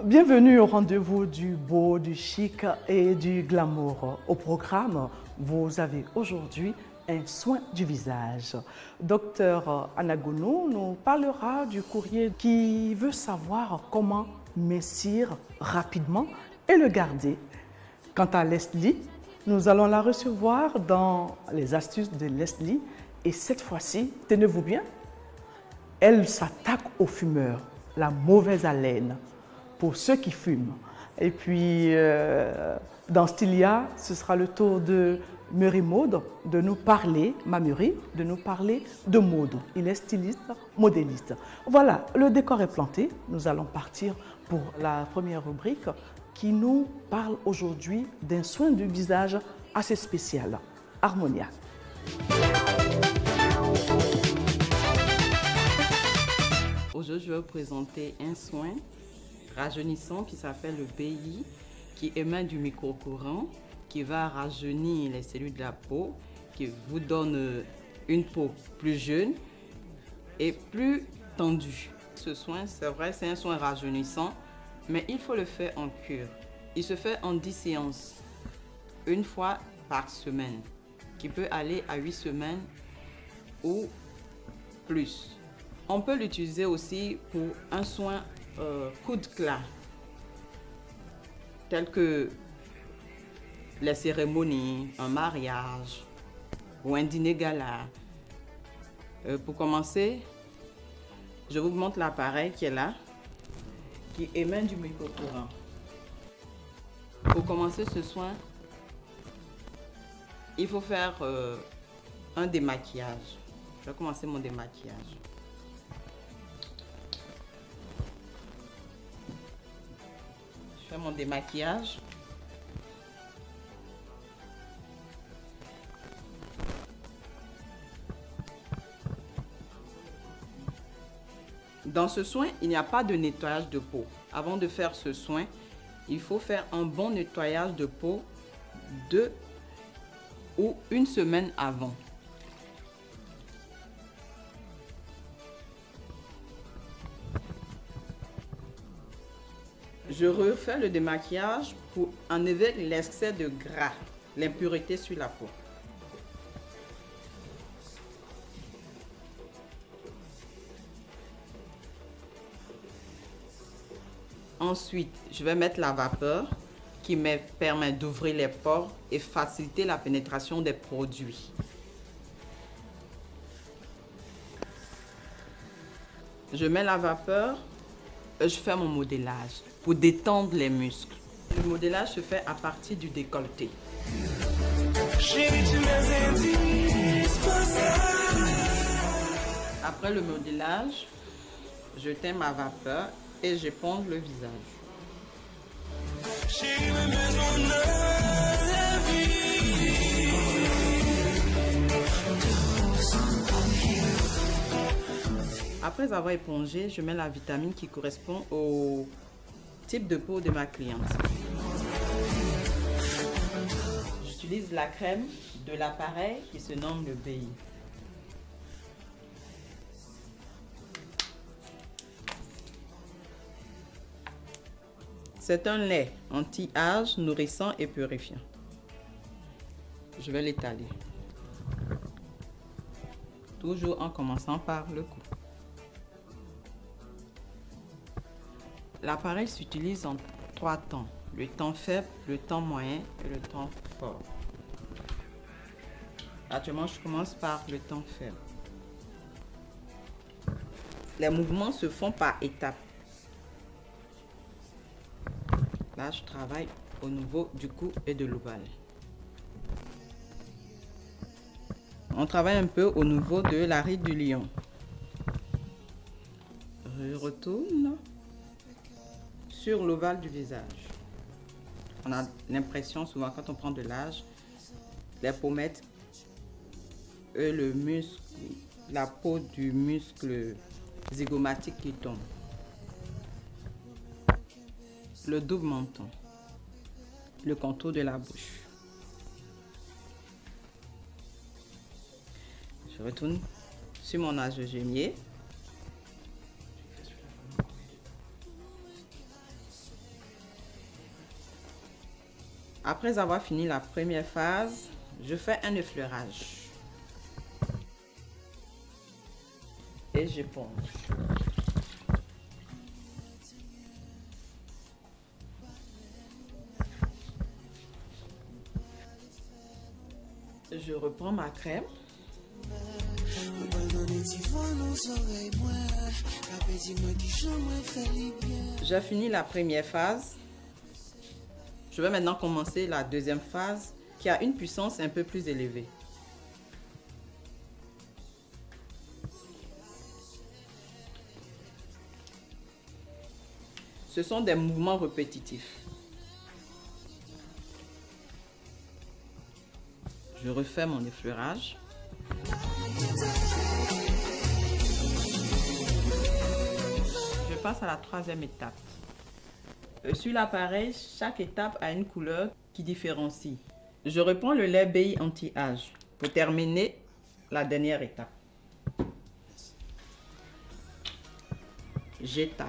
Bienvenue au rendez-vous du beau, du chic et du glamour. Au programme, vous avez aujourd'hui un soin du visage. Docteur Anagounou nous parlera du courrier qui veut savoir comment mincir rapidement et le garder. Quant à Leslie, nous allons la recevoir dans les astuces de Leslie et cette fois-ci, tenez-vous bien, elle s'attaque aux fumeurs, la mauvaise haleine pour ceux qui fument. Et puis, dans Stylia, ce sera le tour de Murray Maude de nous parler, Mamuri, de nous parler de mode. Il est styliste, modéliste. Voilà, le décor est planté. Nous allons partir pour la première rubrique qui nous parle aujourd'hui d'un soin du visage assez spécial. Harmonia. Aujourd'hui, je vais vous présenter un soin rajeunissant qui s'appelle le BI, qui émane du micro-courant, qui va rajeunir les cellules de la peau, qui vous donne une peau plus jeune et plus tendue. Ce soin, c'est vrai, c'est un soin rajeunissant, mais il faut le faire en cure. Il se fait en 10 séances, une fois par semaine, qui peut aller à 8 semaines ou plus. On peut l'utiliser aussi pour un soin coup de clair, tel que les cérémonies, un mariage ou un dîner gala. Pour commencer, je vous montre l'appareil qui est là, qui émane du micro-courant. Pour commencer ce soin, il faut faire un démaquillage. Je vais commencer mon démaquillage. Je fais mon démaquillage. Dans ce soin, il n'y a pas de nettoyage de peau. Avant de faire ce soin, il faut faire un bon nettoyage de peau 2 ou 1 semaine avant. Je refais le démaquillage pour enlever l'excès de gras, l'impureté sur la peau. Ensuite, je vais mettre la vapeur qui me permet d'ouvrir les pores et faciliter la pénétration des produits. Je mets la vapeur et je fais mon modélage pour détendre les muscles. Le modélage se fait à partir du décolleté. Après le modélage, je teins ma vapeur et j'éponge le visage. Après avoir épongé, je mets la vitamine qui correspond au type de peau de ma cliente. J'utilise la crème de l'appareil qui se nomme le BI. C'est un lait anti-âge, nourrissant et purifiant. Je vais l'étaler. Toujours en commençant par le cou. L'appareil s'utilise en 3 temps. Le temps faible, le temps moyen et le temps fort. Actuellement, je commence par le temps faible. Les mouvements se font par étapes. Là, je travaille au niveau du cou et de l'ovale. On travaille un peu au niveau de la ride du lion. Je retourne sur l'ovale du visage. On a l'impression souvent quand on prend de l'âge, les pommettes et le muscle, la peau du muscle zygomatique qui tombe. Le double menton, le contour de la bouche. Je retourne sur mon âge de gémier. Après avoir fini la première phase, je fais un effleurage. Et j'éponge. Je reprends ma crème. J'ai fini la première phase. Je vais maintenant commencer la deuxième phase qui a une puissance un peu plus élevée. Ce sont des mouvements répétitifs. Je refais mon effleurage. Je passe à la troisième étape. Sur l'appareil, chaque étape a une couleur qui différencie. Je reprends le lait BI anti-âge pour terminer la dernière étape. J'étale.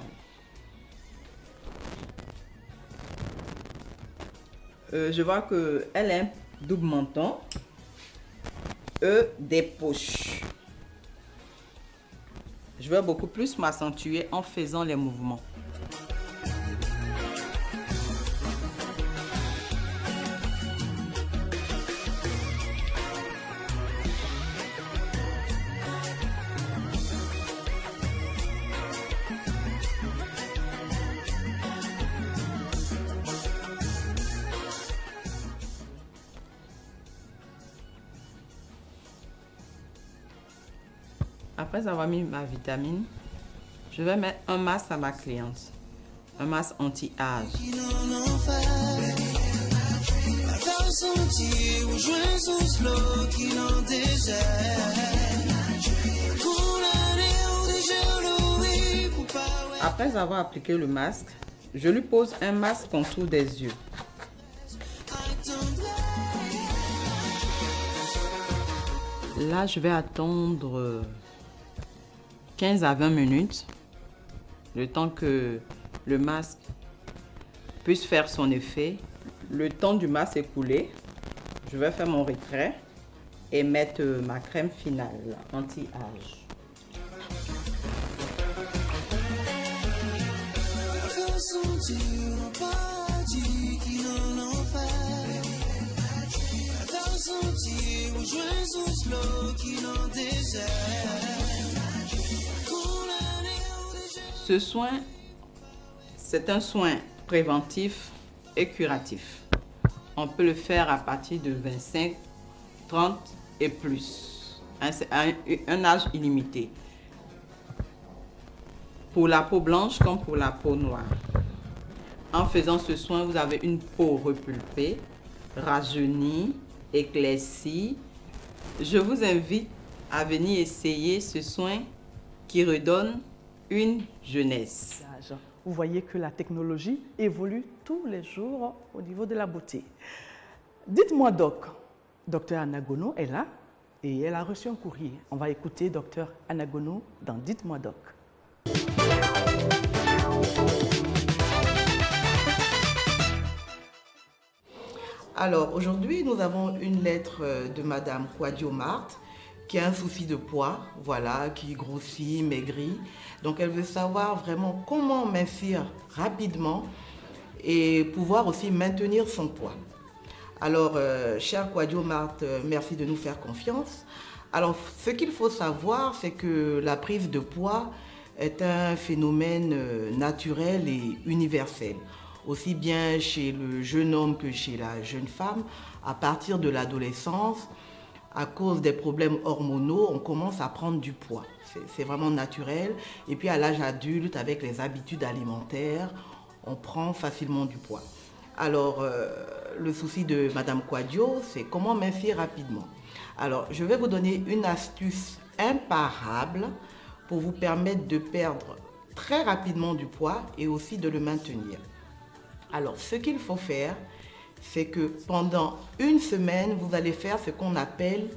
Je vois qu'elle est un double menton. Des poches. Je vais beaucoup plus m'accentuer en faisant les mouvements. Après avoir mis ma vitamine, je vais mettre un masque à ma cliente. Un masque anti-âge. Après avoir appliqué le masque, je lui pose un masque contour des yeux. Là, je vais attendre 15 à 20 minutes, le temps que le masque puisse faire son effet. Le temps du masque écoulé, je vais faire mon retrait et mettre ma crème finale anti-âge. Ce soin, c'est un soin préventif et curatif. On peut le faire à partir de 25, 30 et plus. Un âge illimité. Pour la peau blanche comme pour la peau noire. En faisant ce soin, vous avez une peau repulpée, rajeunie, éclaircie. Je vous invite à venir essayer ce soin qui redonne une jeunesse. Vous voyez que la technologie évolue tous les jours au niveau de la beauté. Dites-moi, docteur Anagono est là et elle a reçu un courrier. On va écouter docteur Anagono dans Dites-moi, doc. Alors, aujourd'hui, nous avons une lettre de Madame Kwadio Marthe qui a un souci de poids, voilà, qui grossit, maigrit. Donc, elle veut savoir vraiment comment mincir rapidement et pouvoir aussi maintenir son poids. Alors, chère Kwadio Marthe, merci de nous faire confiance. Alors, ce qu'il faut savoir, c'est que la prise de poids est un phénomène naturel et universel. Aussi bien chez le jeune homme que chez la jeune femme, à partir de l'adolescence, à cause des problèmes hormonaux, on commence à prendre du poids. C'est vraiment naturel. Et puis à l'âge adulte, avec les habitudes alimentaires, on prend facilement du poids. Alors, le souci de Madame Kwadio, c'est comment mincir rapidement. Alors, je vais vous donner une astuce imparable pour vous permettre de perdre très rapidement du poids et aussi de le maintenir. Alors, ce qu'il faut faire, c'est que pendant une semaine, vous allez faire ce qu'on appelle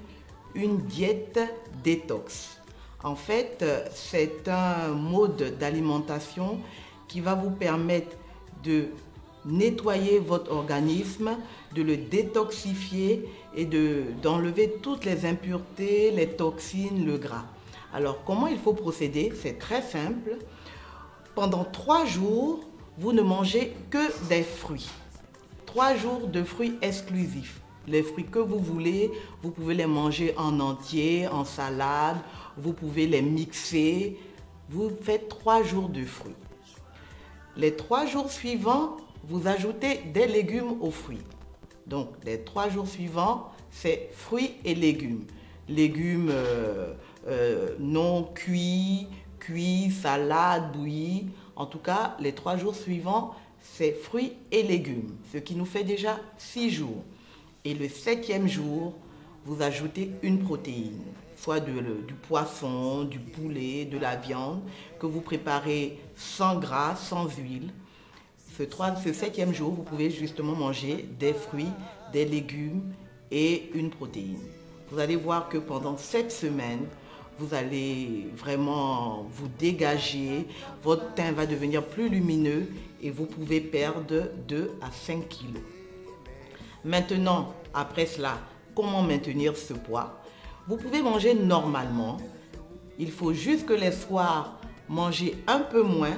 une diète détox. En fait, c'est un mode d'alimentation qui va vous permettre de nettoyer votre organisme, de le détoxifier et d'enlever toutes les impuretés, les toxines, le gras. Alors, comment il faut procéder? C'est très simple. Pendant 3 jours, vous ne mangez que des fruits. 3 jours de fruits exclusifs. Les fruits que vous voulez, vous pouvez les manger en entier, en salade, vous pouvez les mixer. Vous faites 3 jours de fruits. Les 3 jours suivants, vous ajoutez des légumes aux fruits. Donc, les 3 jours suivants, c'est fruits et légumes. Légumes non cuits, salade, bouillie. En tout cas, les 3 jours suivants, c'est fruits et légumes, ce qui nous fait déjà 6 jours. Et le 7e jour, vous ajoutez une protéine, soit du poisson, du poulet, de la viande, que vous préparez sans gras, sans huile. Ce 7e jour, vous pouvez justement manger des fruits, des légumes et une protéine. Vous allez voir que pendant 7 semaines, vous allez vraiment vous dégager, votre teint va devenir plus lumineux et vous pouvez perdre 2 à 5 kilos. Maintenant, après cela, comment maintenir ce poids? Vous pouvez manger normalement. Il faut juste que les soirs, manger un peu moins.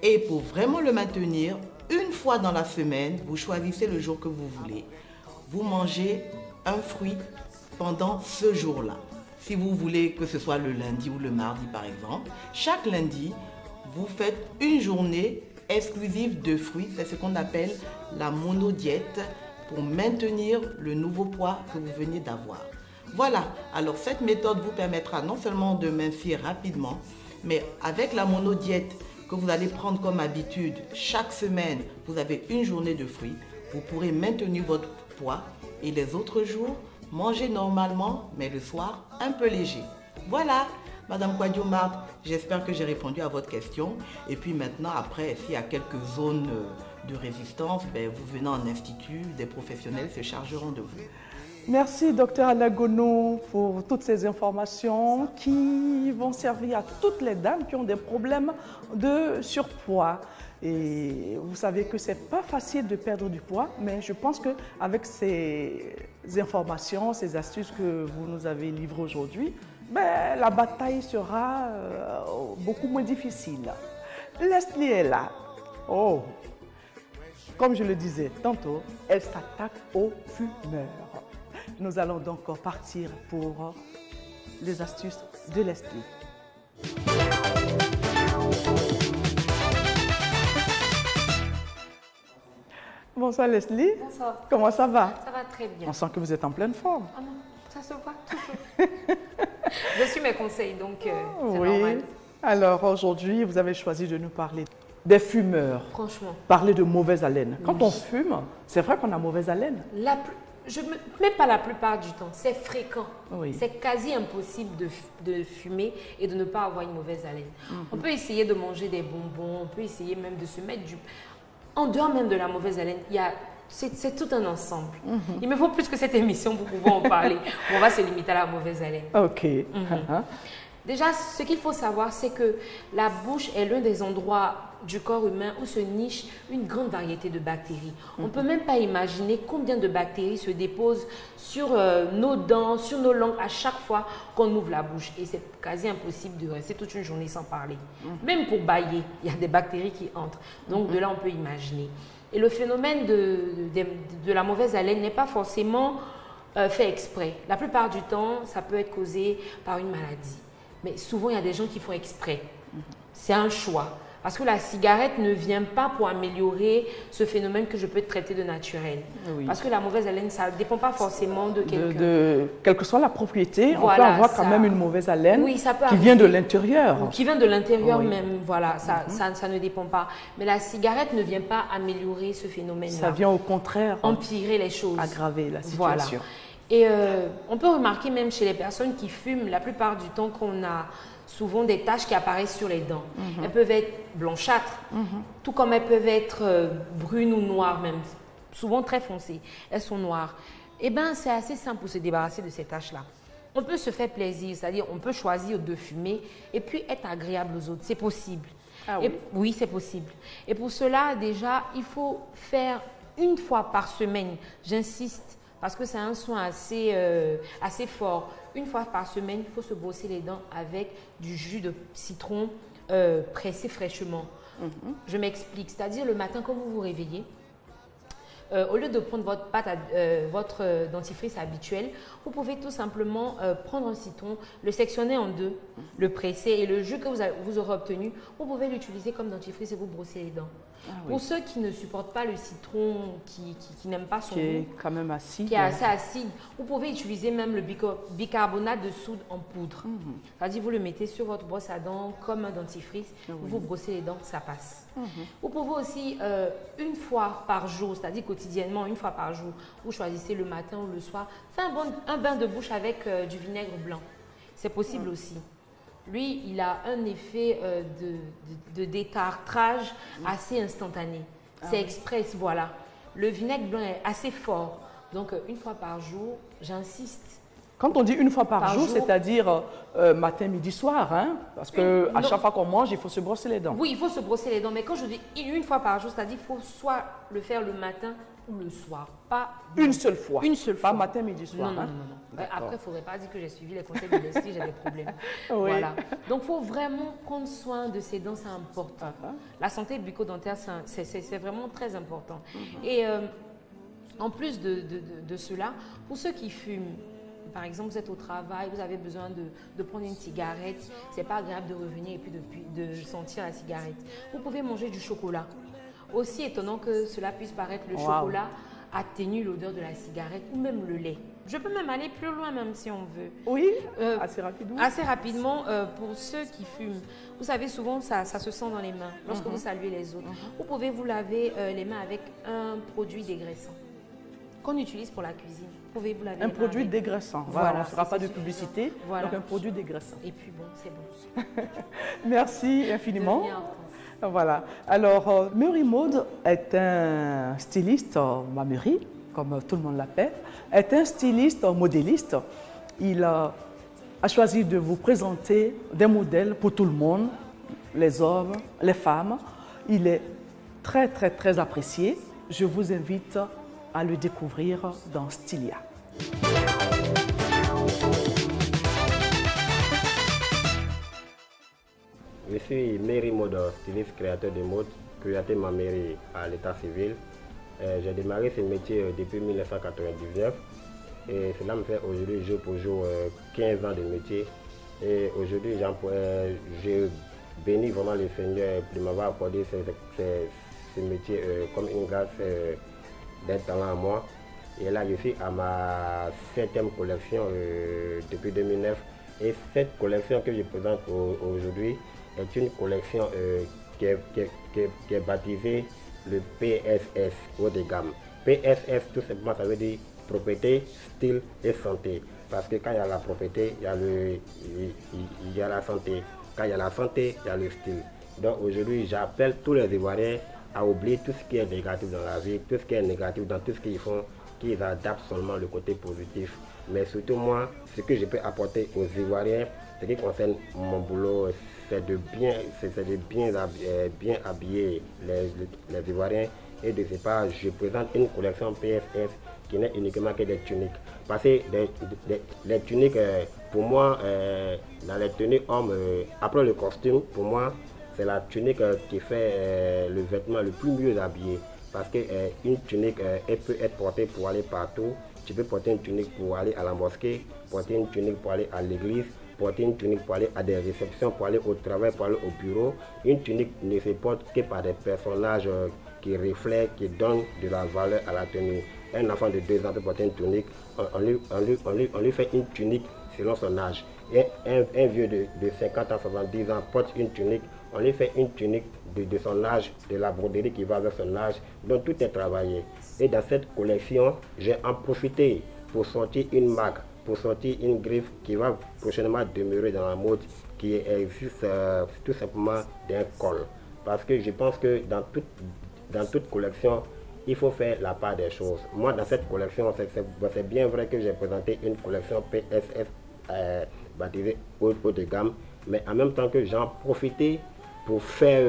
Et pour vraiment le maintenir, une fois dans la semaine, vous choisissez le jour que vous voulez. Vous mangez un fruit pendant ce jour-là. Si vous voulez que ce soit le lundi ou le mardi par exemple, chaque lundi, vous faites une journée exclusive de fruits. C'est ce qu'on appelle la monodiète pour maintenir le nouveau poids que vous venez d'avoir. Voilà, alors cette méthode vous permettra non seulement de mincir rapidement, mais avec la monodiète que vous allez prendre comme habitude, chaque semaine, vous avez une journée de fruits, vous pourrez maintenir votre poids et les autres jours, manger normalement, mais le soir, un peu léger. Voilà, Madame Kouadio-Marthe, j'espère que j'ai répondu à votre question. Et puis maintenant, après, s'il y a quelques zones de résistance, vous venez en institut, des professionnels se chargeront de vous. Merci, Dr Anagono, pour toutes ces informations qui vont servir à toutes les dames qui ont des problèmes de surpoids. Et vous savez que ce n'est pas facile de perdre du poids, mais je pense qu'avec ces informations, ces astuces que vous nous avez livrées aujourd'hui, la bataille sera beaucoup moins difficile. Leslie est là. Oh, comme je le disais tantôt, elle s'attaque aux fumeurs. Nous allons donc partir pour les astuces de Leslie. Bonsoir Leslie. Bonsoir. Comment ça va? Ça va très bien. On sent que vous êtes en pleine forme. Ah non, ça se voit toujours. Je suis mes conseils, donc c'est normal. Alors aujourd'hui, vous avez choisi de nous parler des fumeurs. Franchement. Parler de mauvaise haleine. Quand on fume, c'est vrai qu'on a mauvaise haleine. Même pas la plupart du temps, c'est fréquent. Oui. C'est quasi impossible de fumer et de ne pas avoir une mauvaise haleine. On peut essayer de manger des bonbons, on peut essayer même de se mettre du... En dehors même de la mauvaise haleine, c'est tout un ensemble. Il me faut plus que cette émission pour pouvoir en parler. On va se limiter à la mauvaise haleine. Ok. Déjà, ce qu'il faut savoir, c'est que la bouche est l'un des endroits du corps humain où se niche une grande variété de bactéries. On ne peut même pas imaginer combien de bactéries se déposent sur nos dents, sur nos langues à chaque fois qu'on ouvre la bouche. Et c'est quasi impossible de rester toute une journée sans parler. Même pour bâiller, il y a des bactéries qui entrent. Donc de là, on peut imaginer. Et le phénomène de la mauvaise haleine n'est pas forcément fait exprès. La plupart du temps, ça peut être causé par une maladie. Mais souvent, il y a des gens qui font exprès. C'est un choix. Parce que la cigarette ne vient pas pour améliorer ce phénomène que je peux traiter de naturel. Oui. Parce que la mauvaise haleine, ça ne dépend pas forcément de quelqu'un. Quelle que soit la propriété, voilà, on peut avoir quand même une mauvaise haleine qui vient de l'intérieur. Qui vient de l'intérieur même, voilà, ça ne dépend pas. Mais la cigarette ne vient pas améliorer ce phénomène-là. Ça vient au contraire empirer les choses. Aggraver la situation. Voilà. Et on peut remarquer même chez les personnes qui fument, la plupart du temps qu'on a souvent des taches qui apparaissent sur les dents. Elles peuvent être blanchâtres, tout comme elles peuvent être brunes ou noires même, souvent très foncées. Elles sont noires. Eh bien, c'est assez simple pour se débarrasser de ces taches-là. On peut se faire plaisir, c'est-à-dire on peut choisir de fumer et puis être agréable aux autres, c'est possible. Ah oui. Oui, c'est possible. Et pour cela, déjà, il faut faire une fois par semaine. J'insiste, parce que c'est un soin assez fort. Une fois par semaine, il faut se brosser les dents avec du jus de citron pressé fraîchement. Je m'explique. C'est-à-dire, le matin, quand vous vous réveillez, au lieu de prendre votre dentifrice habituel, vous pouvez tout simplement prendre un citron, le sectionner en deux, le presser et le jus que vous aurez obtenu, vous pouvez l'utiliser comme dentifrice et vous brosser les dents. Ah, oui. Pour ceux qui ne supportent pas le citron, qui n'aiment pas son goût, qui est quand même acide, qui est assez acide, vous pouvez utiliser même le bicarbonate de soude en poudre. C'est-à-dire vous le mettez sur votre brosse à dents comme un dentifrice, vous brossez les dents, ça passe. Vous pouvez aussi une fois par jour, c'est-à-dire quotidiennement, une fois par jour, vous choisissez le matin ou le soir, faire un bain de bouche avec du vinaigre blanc. C'est possible aussi. Lui, il a un effet de détartrage assez instantané. C'est express, voilà. Le vinaigre blanc est assez fort. Donc, une fois par jour, j'insiste. Quand on dit une fois par jour, c'est-à-dire matin, midi, soir, hein? Parce qu'à chaque fois qu'on mange, il faut se brosser les dents. Oui, il faut se brosser les dents. Mais quand je dis une fois par jour, c'est-à-dire qu'il faut soit le faire le matin ou le soir. Pas une seule fois. Une seule fois. Pas matin, midi, soir. Non, hein? non. Après, il ne faudrait pas dire que j'ai suivi les conseils de Leslie, j'ai des problèmes. Oui. Voilà. Donc, il faut vraiment prendre soin de ses dents, c'est important. La santé bucco-dentaire, c'est vraiment très important. Et en plus de cela, pour ceux qui fument, par exemple, vous êtes au travail, vous avez besoin de prendre une cigarette, ce n'est pas agréable de revenir et puis de sentir la cigarette. Vous pouvez manger du chocolat. Aussi étonnant que cela puisse paraître, le chocolat atténue l'odeur de la cigarette ou même le lait. Je peux même aller plus loin même si on veut. Oui, assez rapidement. Assez rapidement, pour ceux qui fument, vous savez souvent ça se sent dans les mains lorsque vous saluez les autres. Vous pouvez vous laver les mains avec un produit dégraissant qu'on utilise pour la cuisine. Vous pouvez vous laver un produit dégraissant. Voilà, on ne fera pas de publicité, donc un produit dégraissant. Et puis bon, c'est bon. Merci infiniment. Voilà. Alors, Mary Maud est un styliste, ma Mary, comme tout le monde l'appelle, est un styliste modéliste. Il a choisi de vous présenter des modèles pour tout le monde, les hommes, les femmes. Il est très, très, très apprécié. Je vous invite à le découvrir dans Stylia. Je suis Mary Maud, styliste créateur de mode, créateur ma mairie à l'état civil. J'ai démarré ce métier depuis 1999 et cela me fait aujourd'hui jour pour jour 15 ans de métier. Et aujourd'hui, je bénis vraiment le Seigneur de m'avoir accordé ce métier comme une grâce d'un talent à moi. Et là, je suis à ma 7e collection depuis 2009. Et cette collection que je présente aujourd'hui est une collection qui est baptisée le PSS haut de gamme. PSS, tout simplement, ça veut dire propriété, style et santé. Parce que quand il y a la propriété, il y a la santé. Quand il y a la santé, il y a le style. Donc aujourd'hui, j'appelle tous les Ivoiriens à oublier tout ce qui est négatif dans la vie, tout ce qui est négatif dans tout ce qu'ils font, qu'ils adaptent seulement le côté positif. Mais surtout moi, ce que je peux apporter aux Ivoiriens, ce qui concerne mon boulot, c'est de bien habiller les Ivoiriens. Et de ce pas, je présente une collection PSS qui n'est uniquement que des tuniques. Parce que les tuniques, pour moi, dans les tenues hommes, après le costume, pour moi, c'est la tunique qui fait le vêtement le plus mieux habillé. Parce qu'une tunique, elle peut être portée pour aller partout. Tu peux porter une tunique pour aller à la mosquée, porter une tunique pour aller à l'église, porter une tunique pour aller à des réceptions, pour aller au travail, pour aller au bureau. Une tunique ne se porte que par des personnages qui reflètent, qui donnent de la valeur à la tenue. Un enfant de 2 ans peut porter une tunique, on lui fait une tunique selon son âge. Et un vieux de 50 ans, 70 ans porte une tunique, on lui fait une tunique de son âge, de la broderie qui va avec son âge, donc tout est travaillé. Et dans cette collection, j'ai en profité pour sortir une marque, pour sortir une griffe qui va prochainement demeurer dans la mode, qui est juste tout simplement d'un col. Parce que je pense que dans toute collection, il faut faire la part des choses. Moi, dans cette collection, c'est bien vrai que j'ai présenté une collection PSS baptisée haut de gamme, mais en même temps que j'en profitais pour faire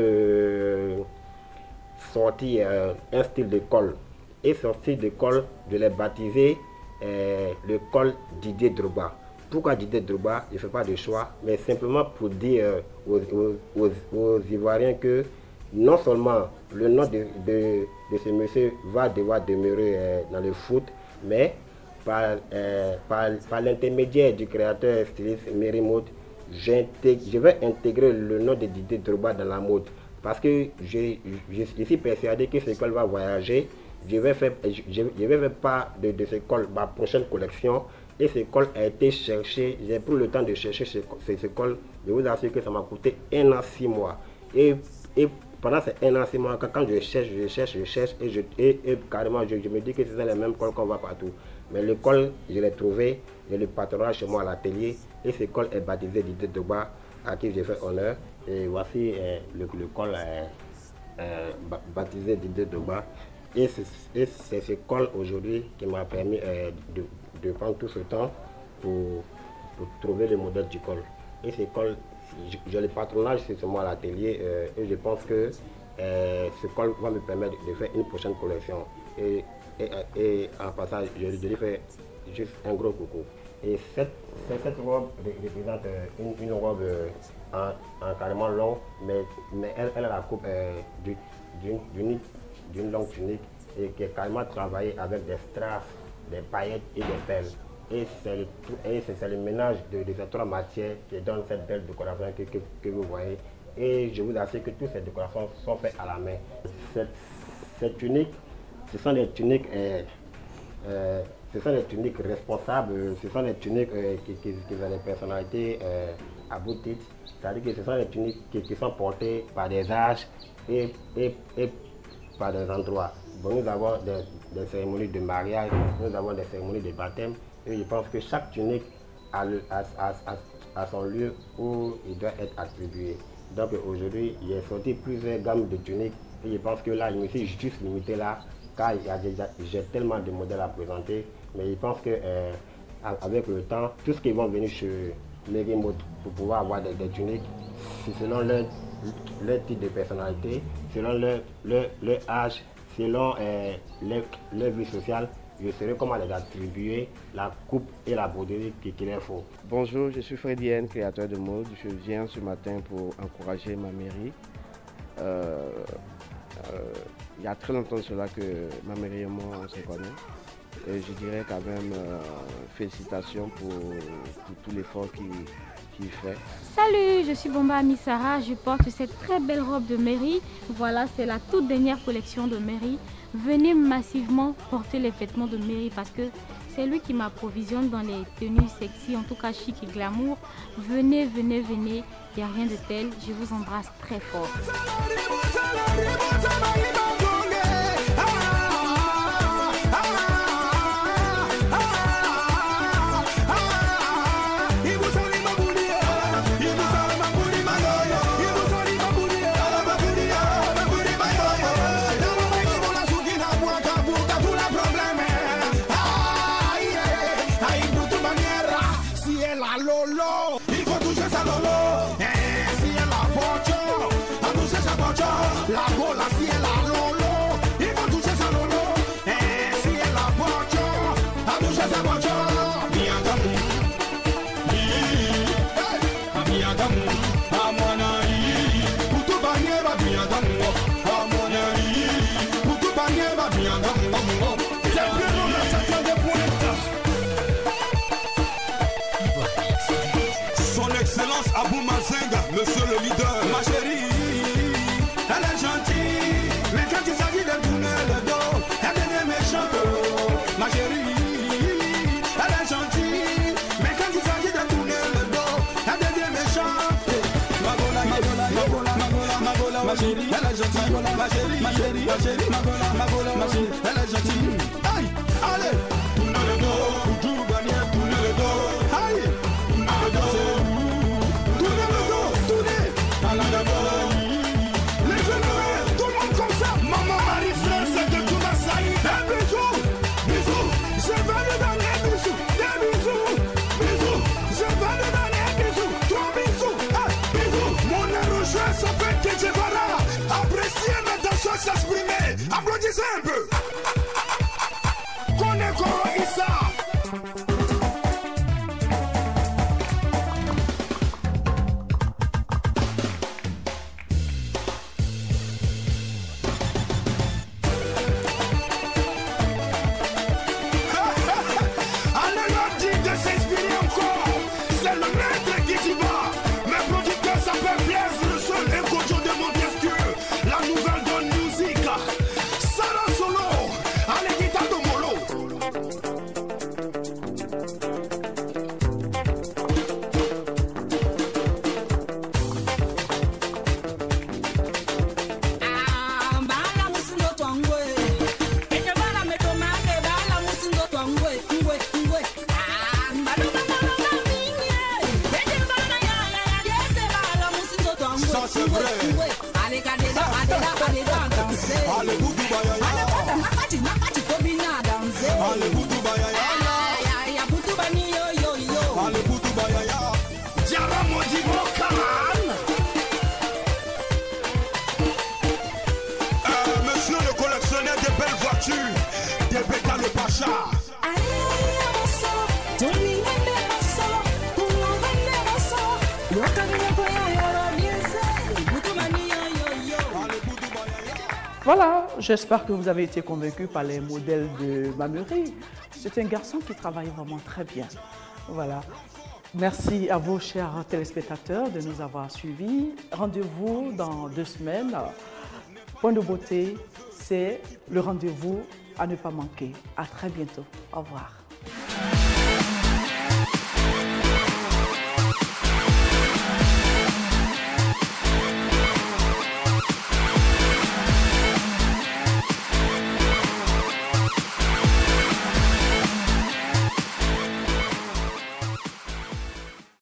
sortir un style de col. Et ce style de col, je l'ai baptisé le col Didier Drogba. Pourquoi Didier Drogba? Je ne fais pas de choix, mais simplement pour dire aux Ivoiriens que non seulement le nom de ce monsieur va devoir demeurer dans le foot, mais par l'intermédiaire du créateur styliste Merry Mode, je vais intégrer le nom de Didier Drogba dans la mode. Parce que je suis persuadé que cette école va voyager. Je vais faire part de cette école, ma prochaine collection. Et cette école a été cherchée. J'ai pris le temps de chercher cette école. Je vous assure que ça m'a coûté 1 an 6 mois. Et pendant ces 1 an 6 mois, quand je cherche, et carrément, je me dis que c'est les mêmes cols qu'on voit partout. Mais l'école, je l'ai trouvé. J'ai le patronat chez moi à l'atelier. Et cette école est baptisée Didier Drogba, à qui j'ai fait honneur. Et voici le col baptisé Didier Drogba. Et c'est ce col aujourd'hui qui m'a permis de prendre tout ce temps pour trouver le modèle du col. Et ce col, j'ai le patronage c'est moi à l'atelier et je pense que ce col va me permettre de faire une prochaine collection. Et en passant, je lui fais juste un gros coucou. Et cette robe représente une robe en carrément long, mais elle a la coupe d'une longue tunique et qui est carrément travaillée avec des strass, des paillettes et des perles. Et c'est le ménage de ces 3 matières qui donne cette belle décoration que vous voyez. Et je vous assure que toutes ces décorations sont faites à la main. Ces tuniques, ce sont des tuniques responsables, ce sont des tuniques qui ont des personnalités à bout de titre. C'est-à-dire que ce sont des tuniques qui sont portées par des âges et par des endroits. Bon, nous avons des cérémonies de mariage, nous avons des cérémonies de baptême. Et je pense que chaque tunique a son lieu où il doit être attribué. Donc aujourd'hui, il est sorti plusieurs gammes de tuniques. Et je pense que là, je me suis juste limité là, car j'ai tellement de modèles à présenter. Mais je pense que avec le temps, tout ce qui va venir chez Merry Mode pour pouvoir avoir des tuniques, c'est selon leur type de personnalité, selon leur âge, selon leur vie sociale, je saurai comment les attribuer, la coupe et la broderie qu'il leur faut. Bonjour, je suis Freddy N, créateur de mode. Je viens ce matin pour encourager ma mairie. Il y a très longtemps de cela que ma mairie et moi on se connaît. Et je dirais quand même félicitations pour tout l'effort qu'il fait. Salut, je suis Bomba Amisara, je porte cette très belle robe de mairie. Voilà, c'est la toute dernière collection de mairie. Venez massivement porter les vêtements de mairie parce que c'est lui qui m'approvisionne dans les tenues sexy, en tout cas chic et glamour. Venez, venez, venez, il n'y a rien de tel. Je vous embrasse très fort. Son Excellence Abou Mazenga, monsieur le leader. Ma chérie, elle est gentille, mais quand il s'agit de tourner le dos, elle devient méchante. Ma chérie, elle est gentille, mais quand il s'agit de tourner le dos, elle devient méchante. Magola, ma chérie, elle est gentille. Ma chérie, Magola, ma chérie, elle est gentille. Aïe, allez, tourne le dos, tout gagner, tourne le dos. Aïe, tourne le dos. So Applaudissez un peu. Koneko Issa. Monsieur le collectionneur de belles voitures, de Beka le Pacha. Voilà, j'espère que vous avez été convaincus par les modèles de Mameri. C'est un garçon qui travaille vraiment très bien. Voilà. Merci à vous, chers téléspectateurs, de nous avoir suivis. Rendez-vous dans 2 semaines. Point de beauté, c'est le rendez-vous à ne pas manquer. À très bientôt. Au revoir.